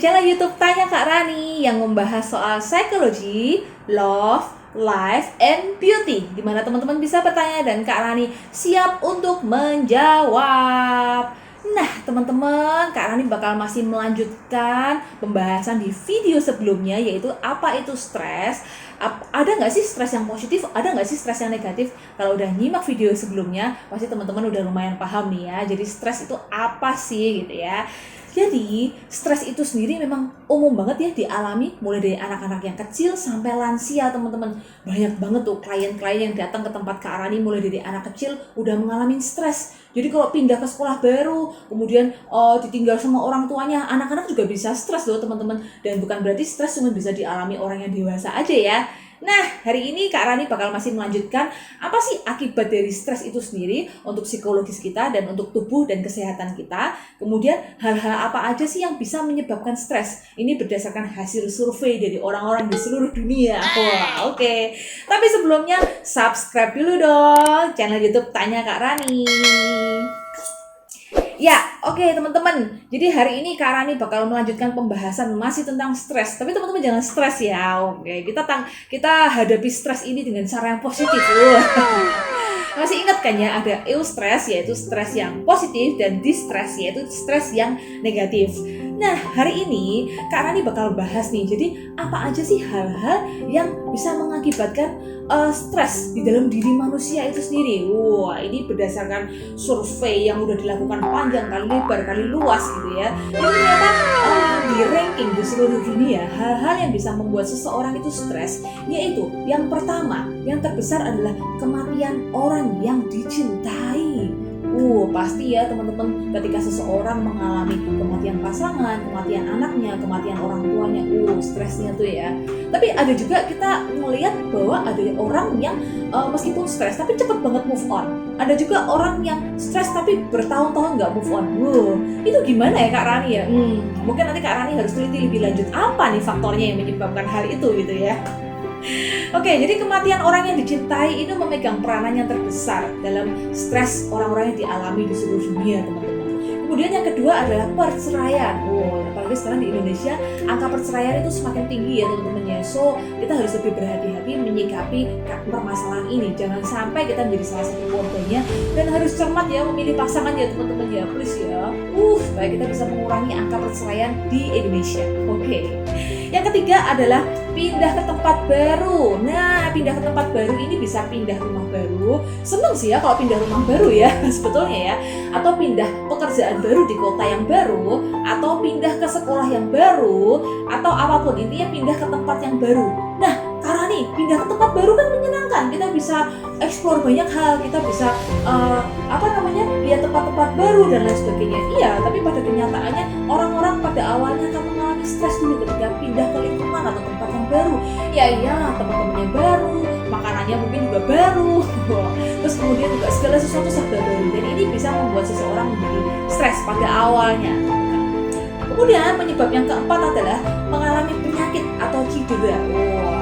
channel YouTube Tanya Kak Rani yang membahas soal psikologi, love, life, and beauty, di mana teman-teman bisa bertanya dan Kak Rani siap untuk menjawab. Nah, teman-teman, Kak Rani bakal masih melanjutkan pembahasan di video sebelumnya, yaitu apa itu stres. Ada nggak sih stres yang positif, ada nggak sih stres yang negatif? Kalau udah nyimak video sebelumnya, pasti teman-teman udah lumayan paham nih ya. Jadi stres itu apa sih gitu ya. Jadi stres itu sendiri memang umum banget ya dialami, mulai dari anak-anak yang kecil sampai lansia, teman-teman. Banyak banget tuh klien-klien yang datang ke tempat Kak Rani mulai dari anak kecil udah mengalami stres. Jadi kalau pindah ke sekolah baru, kemudian ditinggal sama orang tuanya, anak-anak juga bisa stres loh teman-teman. Dan bukan berarti stres cuma bisa dialami orang yang dewasa aja ya. Nah, hari ini Kak Rani bakal masih melanjutkan apa sih akibat dari stres itu sendiri untuk psikologis kita dan untuk tubuh dan kesehatan kita. Kemudian hal-hal apa aja sih yang bisa menyebabkan stres? Ini berdasarkan hasil survei dari orang-orang di seluruh dunia. Wah, oke. Tapi sebelumnya subscribe dulu dong channel YouTube Tanya Kak Rani. Ya, oke teman-teman. Jadi hari ini Kak Rani bakal melanjutkan pembahasan masih tentang stres. Tapi teman-teman jangan stres ya. Oke, kita hadapi stres ini dengan cara yang positif. Masih ingat kan ya, ada eustress yaitu stres yang positif dan distress yaitu stres yang negatif. Nah, hari ini Kak Rani bakal bahas nih. Jadi apa aja sih hal-hal yang bisa mengakibatkan stres di dalam diri manusia itu sendiri? Wah, ini berdasarkan survei yang udah dilakukan panjang kali lebar kali luas gitu ya. Jadi ternyata di ranking di seluruh dunia hal-hal yang bisa membuat seseorang itu stres, yaitu yang pertama, yang terbesar adalah kematian orang yang dicintai. Pasti ya teman-teman, ketika seseorang mengalami kematian pasangan, kematian anaknya, kematian orang tuanya, stresnya tuh ya. Tapi ada juga kita melihat bahwa ada orang yang meskipun stres tapi cepat banget move on. Ada juga orang yang stres tapi bertahun-tahun nggak move on. Itu gimana ya Kak Rani ya? Mungkin nanti Kak Rani harus teliti lebih lanjut apa nih faktornya yang menyebabkan hal itu gitu ya. Oke, jadi kematian orang yang dicintai itu memegang peranan yang terbesar dalam stres orang-orang yang dialami di seluruh dunia, teman-teman. Kemudian yang kedua adalah perceraian. Apalagi sekarang di Indonesia angka perceraian itu semakin tinggi ya teman-teman ya. So, kita harus lebih berhati-hati menyikapi permasalahan ini. Jangan sampai kita menjadi salah satu korbannya dan harus cermat ya memilih pasangan ya teman-teman ya, please ya. Supaya kita bisa mengurangi angka perceraian di Indonesia. Oke. Yang ketiga adalah pindah ke tempat baru. Nah, pindah ke tempat baru ini bisa pindah rumah baru. Seneng sih ya kalau pindah rumah baru ya, sebetulnya ya. Atau pindah pekerjaan baru di kota yang baru, atau pindah ke sekolah yang baru, atau apapun, intinya pindah ke tempat yang baru. Nah, karena nih pindah ke tempat baru kan menyenangkan. Kita bisa eksplor banyak hal, kita bisa lihat tempat-tempat baru dan lain sebagainya. Iya, tapi pada kenyataannya orang-orang pada awalnya akan mengalami stres dulu ketika pindah ke lingkungan atau tempat yang baru. Ya iyalah, teman-temannya baru, makanannya mungkin juga baru. Terus kemudian juga segala sesuatu serba baru. Dan ini bisa membuat seseorang menjadi stres pada awalnya. Kemudian penyebab yang keempat adalah mengalami penyakit atau cedera.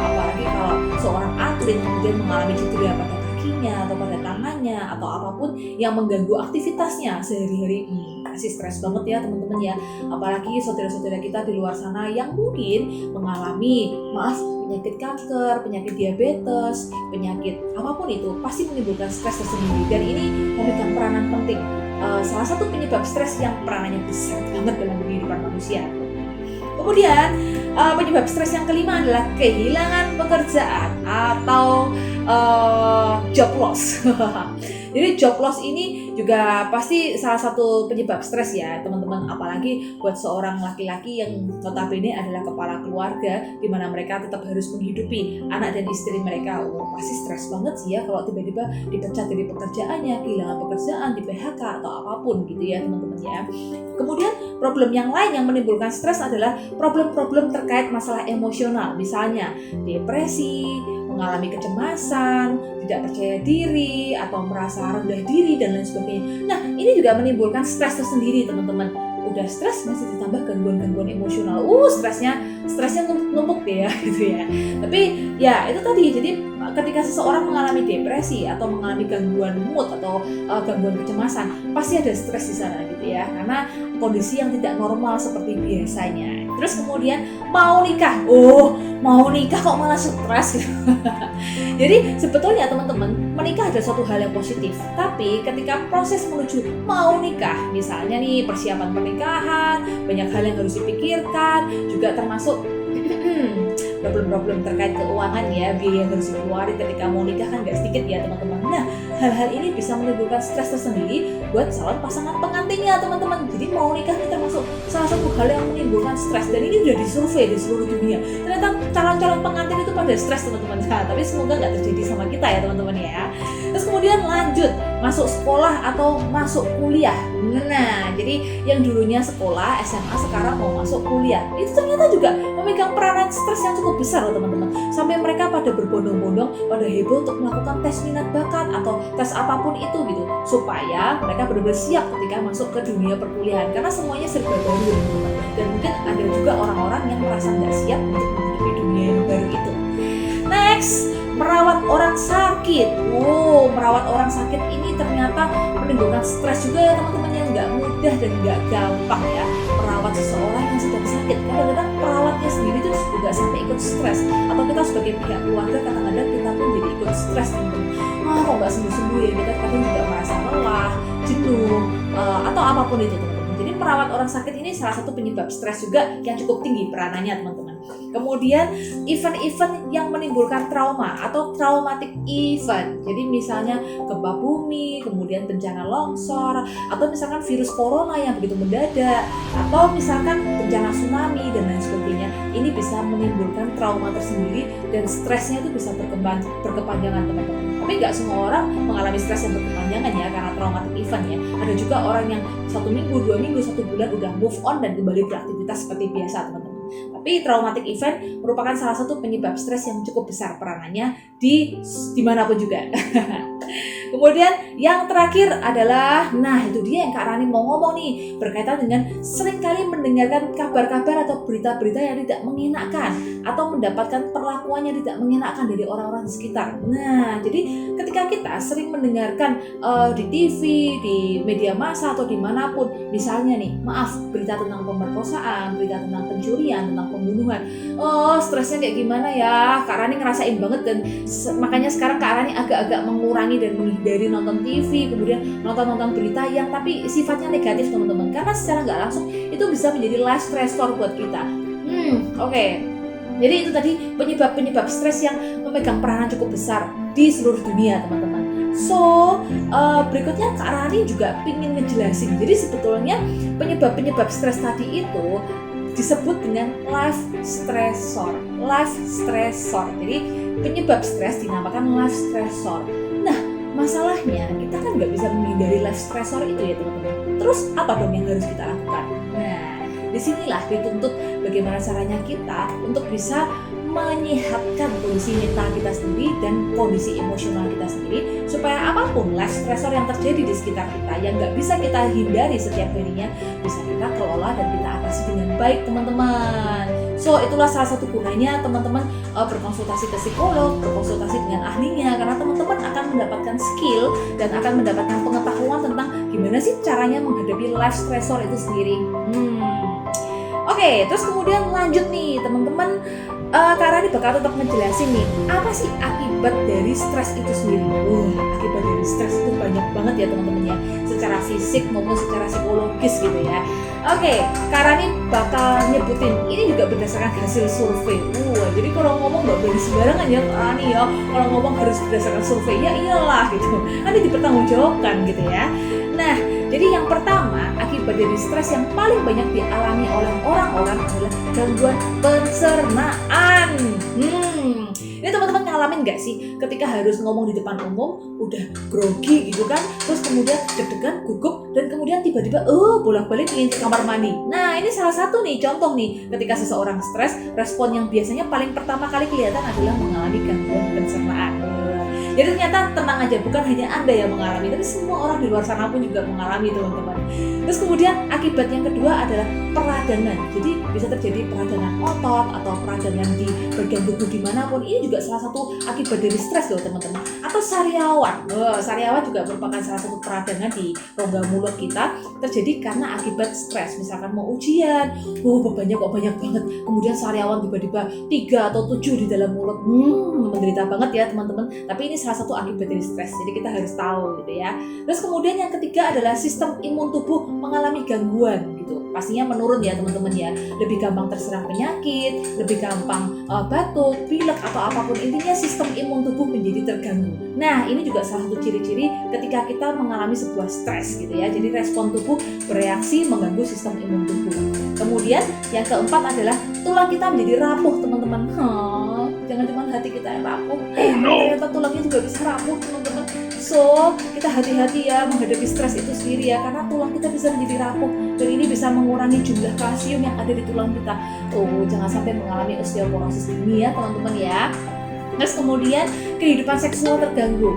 Apalagi kalau seorang atlet kemudian mengalami cedera pada kakinya atau pada tangannya atau apapun yang mengganggu aktivitasnya sehari-hari. Pasti stres banget ya teman-teman ya. Apalagi saudara-saudara kita di luar sana yang mungkin mengalami penyakit kanker, penyakit diabetes, penyakit apapun itu pasti menimbulkan stres tersendiri dan ini memegang peranan penting. Salah satu penyebab stres yang peranannya besar banget dalam kehidupan manusia. Kemudian penyebab stres yang kelima adalah kehilangan pekerjaan atau job loss. Jadi job loss ini juga pasti salah satu penyebab stres ya teman-teman, apalagi buat seorang laki-laki yang notabene adalah kepala keluarga di mana mereka tetap harus menghidupi anak dan istri mereka. Pasti stres banget sih ya kalau tiba-tiba dipecat dari pekerjaannya, kehilangan pekerjaan, di PHK atau apapun gitu ya teman-teman ya. Kemudian problem yang lain yang menimbulkan stres adalah problem-problem terkait masalah emosional, misalnya depresi, mengalami kecemasan, tidak percaya diri, atau merasa rendah diri, dan lain sebagainya. Nah, ini juga menimbulkan stres tersendiri, teman-teman. Udah stres, masih ditambah gangguan-gangguan emosional. Stresnya numpuk deh ya, gitu ya. Tapi, ya itu tadi, jadi ketika seseorang mengalami depresi, atau mengalami gangguan mood, atau gangguan kecemasan, pasti ada stres di sana, gitu ya. Karena kondisi yang tidak normal seperti biasanya. Terus kemudian mau nikah, mau nikah kok malah stres gitu. Jadi sebetulnya teman-teman, menikah adalah suatu hal yang positif. Tapi ketika proses menuju mau nikah, misalnya nih persiapan pernikahan, banyak hal yang harus dipikirkan, juga termasuk problem-problem terkait keuangan ya, biaya yang harus dikeluarin ketika mau nikah kan gak sedikit ya teman-teman. Nah, hal-hal ini bisa menimbulkan stres tersendiri buat calon pasangan pengantinnya teman-teman. Jadi mau nikah ini termasuk salah satu hal yang menimbulkan stres, dan ini udah disurvei di seluruh dunia. Ternyata calon-calon pengantin itu pada stres teman-teman. Nah, tapi semoga gak terjadi sama kita ya teman-teman ya. Terus kemudian lanjut masuk sekolah atau masuk kuliah. Nah, jadi yang dulunya sekolah SMA sekarang mau masuk kuliah, itu ternyata juga memegang peranan stres yang cukup besar loh teman-teman. Sampai mereka pada berbondong-bondong, pada heboh untuk melakukan tes minat bakat atau tes apapun itu gitu, supaya mereka benar-benar siap ketika masuk ke dunia perkuliahan, karena semuanya serba baru teman-teman. Dan mungkin ada juga orang-orang yang merasa nggak siap untuk menghadapi dunia yang baru itu. Next, merawat orang sakit. Merawat orang sakit ini ternyata menimbulkan stres juga ya teman-teman, yang nggak mudah dan nggak gampang ya. Merawat seseorang yang sedang sakit, kadang-kadang perawatnya sendiri itu juga sampai ikut stres, atau kita sebagai pihak keluarga kadang-kadang kita pun jadi ikut stres teman-teman. Kok nggak sembuh-sembuh ya, kita kadang juga merasa lelah, jenuh, atau apapun itu teman-teman. Jadi merawat orang sakit ini salah satu penyebab stres juga yang cukup tinggi peranannya teman-teman. Kemudian event-event yang menimbulkan trauma atau traumatic event. Jadi misalnya gempa bumi, kemudian bencana longsor, atau misalkan virus corona yang begitu mendadak, atau misalkan bencana tsunami dan lain sebagainya. Ini bisa menimbulkan trauma tersendiri dan stresnya itu bisa berkepanjangan teman-teman. Tapi nggak semua orang mengalami stres yang berkepanjangan ya karena traumatic event ya. Ada juga orang yang 1 minggu, 2 minggu, 1 bulan udah move on dan kembali beraktivitas seperti biasa teman-teman. Tapi traumatic event merupakan salah satu penyebab stres yang cukup besar peranannya dimanapun juga. Kemudian yang terakhir adalah, nah itu dia yang Kak Rani mau ngomong nih, berkaitan dengan seringkali mendengarkan kabar-kabar atau berita-berita yang tidak mengenakan, atau mendapatkan perlakuan yang tidak mengenakan dari orang-orang di sekitar. Nah, jadi ketika kita sering mendengarkan di TV, di media massa atau dimanapun, misalnya nih, maaf, berita tentang pemerkosaan, berita tentang pencurian, tentang pembunuhan, stresnya kayak gimana ya, Kak Rani ngerasain banget, dan makanya sekarang Kak Rani agak-agak mengurangi dan menghindari nonton TV, kemudian nonton berita yang tapi sifatnya negatif teman-teman, karena secara nggak langsung itu bisa menjadi life stressor buat kita. Oke. Jadi itu tadi penyebab stres yang memegang peranan cukup besar di seluruh dunia teman-teman. So, berikutnya Kak Rani juga ingin ngejelasin. Jadi sebetulnya penyebab stres tadi itu disebut dengan life stressor. Jadi penyebab stres dinamakan life stressor. Nah, masalahnya kita kan nggak bisa menghindari life stressor itu ya teman-teman. Terus apa dong yang harus kita lakukan? Nah, disinilah dituntut bagaimana caranya kita untuk bisa menyehatkan kondisi mental kita sendiri dan kondisi emosional kita sendiri, supaya apapun life stressor yang terjadi di sekitar kita yang nggak bisa kita hindari setiap harinya bisa kita kelola dan kita atasi dengan baik teman-teman. So itulah salah satu gunanya teman-teman berkonsultasi ke psikolog, berkonsultasi dengan ahlinya, karena teman-teman akan mendapatkan skill dan akan mendapatkan pengetahuan tentang gimana sih caranya menghadapi life stressor itu sendiri. Oke, terus kemudian lanjut nih teman-teman, Kak Rani bakal tetap ngejelasin nih, apa sih akibat dari stres itu sendiri. Akibat dari stres itu banyak banget ya teman-teman ya, secara fisik maupun secara psikologis gitu ya. Oke, Kak Rani bakal nyebutin, ini juga berdasarkan hasil survei. Jadi kalau ngomong nggak boleh sembarangan ya Kak Rani ya, kalau ngomong harus berdasarkan survei, ya iyalah gitu, nanti dipertanggungjawabkan gitu ya. Nah, jadi yang pertama, akibat dari stres yang paling banyak dialami oleh orang-orang adalah gangguan pencernaan. Ini teman-teman ngalamin gak sih ketika harus ngomong di depan umum udah grogi gitu kan, terus kemudian deg-degan, gugup, dan kemudian tiba-tiba bolak-balik ingin ke kamar mandi. Nah, ini salah satu nih contoh nih, ketika seseorang stres, respon yang biasanya paling pertama kali kelihatan adalah mengalami gangguan pencernaan. Jadi ternyata tenang aja, bukan hanya Anda yang mengalami, tapi semua orang di luar sana pun juga mengalami, teman-teman. Terus kemudian akibat yang kedua adalah peradangan. Jadi bisa terjadi peradangan otot atau peradangan di bagian tubuh dimanapun. Ini juga salah satu akibat dari stres loh, teman-teman. Atau sariawan. Sariawan juga merupakan salah satu peradangan di rongga mulut kita, terjadi karena akibat stres. Misalkan mau ujian, bebannya kok banyak banget, kemudian sariawan tiba-tiba 3 atau 7 di dalam mulut. Menderita banget ya, teman-teman. Tapi ini salah satu akibat dari stres, jadi kita harus tahu gitu ya. Terus kemudian yang ketiga adalah sistem imun tubuh mengalami gangguan gitu. Pastinya menurun ya, teman-teman ya. Lebih gampang terserang penyakit, lebih gampang batuk, pilek atau apapun. Intinya sistem imun tubuh menjadi terganggu. Nah, ini juga salah satu ciri-ciri ketika kita mengalami sebuah stres gitu ya. Jadi respon tubuh bereaksi mengganggu sistem imun tubuh. Kemudian yang keempat adalah tulang kita menjadi rapuh, teman-teman. Jangan cuma hati kita yang rapuh, ternyata tulangnya juga bisa rapuh, teman-teman. So, kita hati-hati ya menghadapi stres itu sendiri ya, karena tulang kita bisa menjadi rapuh dan ini bisa mengurangi jumlah kalsium yang ada di tulang kita. Jangan sampai mengalami osteoporosis ini ya, teman-teman ya. Terus kemudian kehidupan seksual terganggu.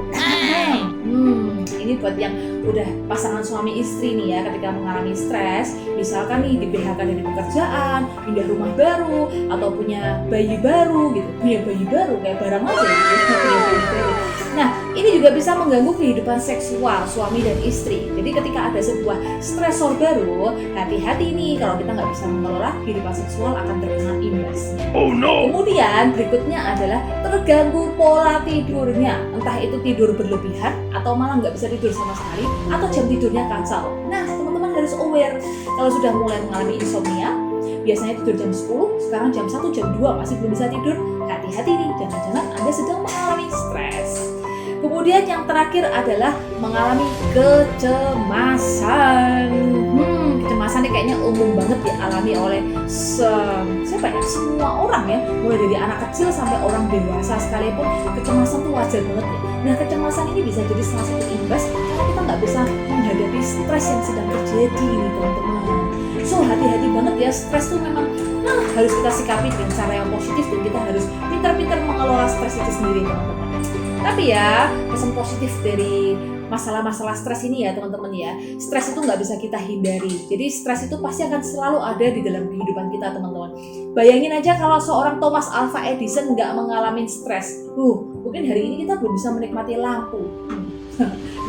Ini buat yang udah pasangan suami istri nih ya, ketika mengalami stres, misalkan nih di PHK dari pekerjaan, pindah rumah baru, atau punya bayi baru gitu. Punya bayi baru kayak barang aja gitu. Punya bayi baru. Nah, ini juga bisa mengganggu kehidupan seksual suami dan istri. Jadi ketika ada sebuah stresor baru, hati-hati nih kalau kita nggak bisa mengelola, kehidupan seksual akan terkena imbasnya. Kemudian berikutnya adalah terganggu pola tidurnya. Entah itu tidur berlebihan atau malah nggak bisa tidur sama sekali, atau jam tidurnya kacau. Nah, teman-teman harus aware kalau sudah mulai mengalami insomnia, biasanya tidur jam 10, sekarang jam 1, jam 2 masih belum bisa tidur. Hati-hati nih, jangan-jangan Anda sedang mengalami stres. Kemudian yang terakhir adalah mengalami kecemasan. Kecemasan ini kayaknya umum banget dialami oleh semua orang ya, mulai dari anak kecil sampai orang dewasa sekalipun. Kecemasan tuh wajar banget ya. Nah, kecemasan ini bisa jadi salah satu imbas karena kita nggak bisa menghadapi stres yang sedang terjadi nih, teman-teman. So, hati-hati banget ya, stres tuh memang harus kita sikapi dengan cara yang positif dan kita harus pintar-pintar mengelola stres itu sendiri, teman-teman. Tapi ya, pesan positif dari masalah-masalah stres ini ya, teman-teman ya, stres itu nggak bisa kita hindari. Jadi stres itu pasti akan selalu ada di dalam kehidupan kita, teman-teman. Bayangin aja kalau seorang Thomas Alva Edison nggak mengalami stres, mungkin hari ini kita belum bisa menikmati lampu.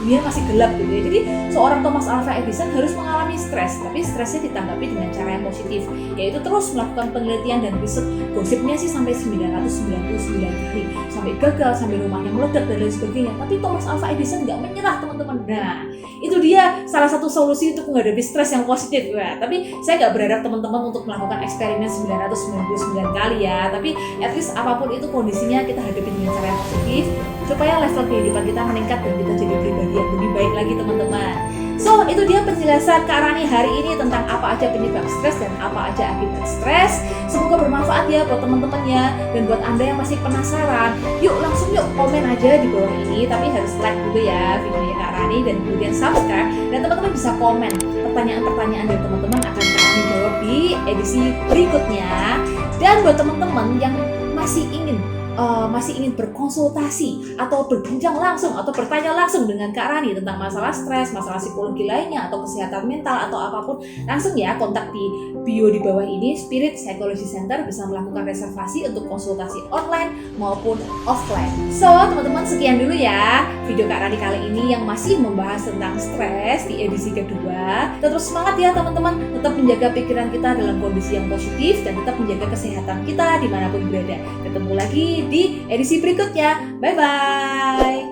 Dunia masih gelap gitu ya. Jadi seorang Thomas Alva Edison harus mengalami stres, tapi stresnya ditanggapi dengan cara yang positif, yaitu terus melakukan penelitian dan riset. Gosipnya sih sampai 999 kali, sampai gagal, sampai rumahnya meledak dan lain sebagainya. Tapi Thomas Alva Edison nggak menyerah, teman-teman. Nah, itu dia salah satu solusi untuk menghadapi stres yang positif. Tapi saya nggak berharap teman-teman untuk melakukan eksperimen 999 kali ya. Tapi at least apapun itu kondisinya, kita hadapi dengan cara yang positif supaya level kehidupan kita meningkat dan kita jadi pribadi yang lebih baik lagi, teman-teman. So, itu dia penjelasan Kak Rani hari ini tentang apa aja penyebab stres dan apa aja akibat stres. Semoga bermanfaat ya buat teman-teman ya. Dan buat Anda yang masih penasaran, langsung komen aja di bawah ini. Tapi harus like dulu ya videonya Kak Rani dan kemudian subscribe. Dan teman-teman bisa komen pertanyaan-pertanyaan dari teman-teman akan Kak Rani jawab di edisi berikutnya. Dan buat teman-teman yang masih ingin berkonsultasi atau berbincang langsung atau bertanya langsung dengan Kak Rani tentang masalah stres, masalah psikologi lainnya atau kesehatan mental atau apapun, langsung ya kontak di bio di bawah ini. Spirit Psychology Center bisa melakukan reservasi untuk konsultasi online maupun offline. So, teman-teman sekian dulu ya video Kak Rani kali ini yang masih membahas tentang stres di edisi kedua. Tetap semangat ya teman-teman, tetap menjaga pikiran kita dalam kondisi yang positif dan tetap menjaga kesehatan kita dimanapun berada. Ketemu lagi di edisi berikutnya. Bye-bye.